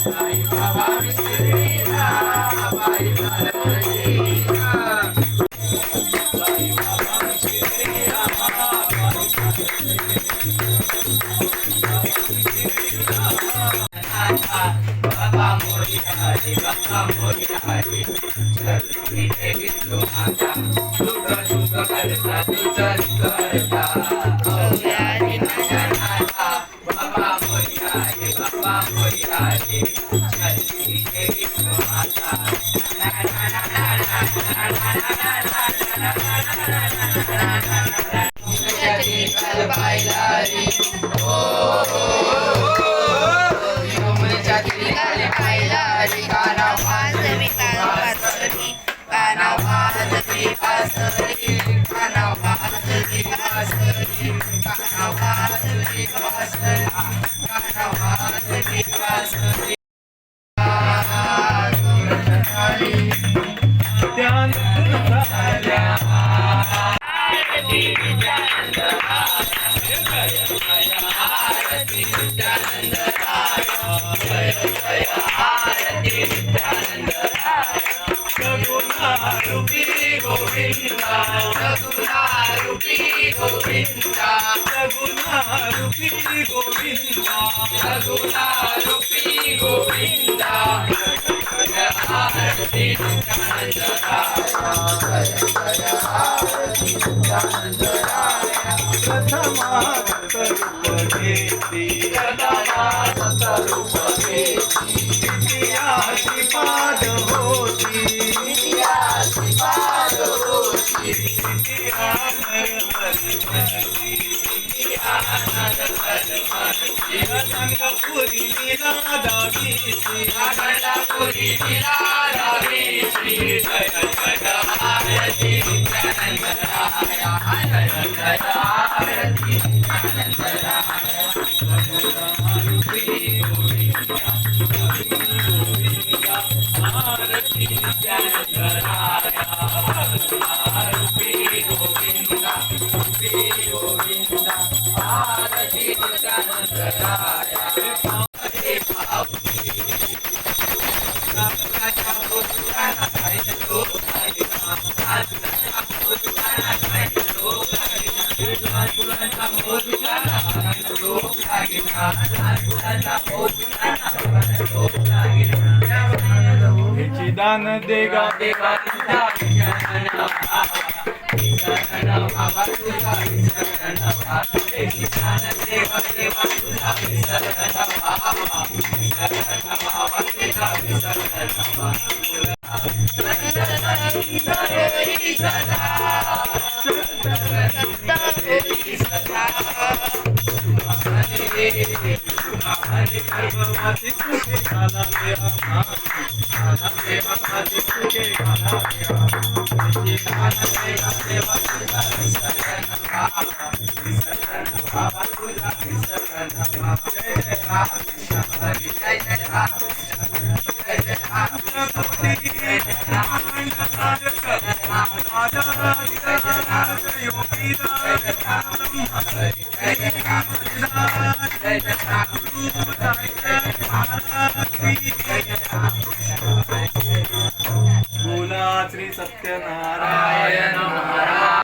साई बाबा विसरीला बाई भारतीला साई बाबा विसरीला बाबा मोरिया रे बाबा मोरिया रे चलती है विष्णु माता सुख सुख करता तुझं करता बाबा मोरिया रे चलती है विष्णु माता रूपी गोविंदा सगुना रूपी गोविंदा सगुना रूपी गोविंदा सगुना रूपी गोविंदा जय आरती नित्यानंदराय जय आरती नित्यानंदराय प्रथमागत रूप घेती प्रथमागत रूप घेती द्वितीया श्रीपाद होती गंगापुरी नीलादावी श्री गंगापुरी नीलादावी श्री जय जय आरती नित्यानंदराय जय जय आरती नित्यानंदराय रूपी गोविंदा आरती नित्यानंदराय रूपी गोविंदा आरती नित्यानंदराय दान देगा देगा शरण बाबा तुझा शरण बाबा दान देगा देगा तुझा शरण बाबा शरण बाबा तुझा शरण बाबा श्री सत्यनारायण महाराज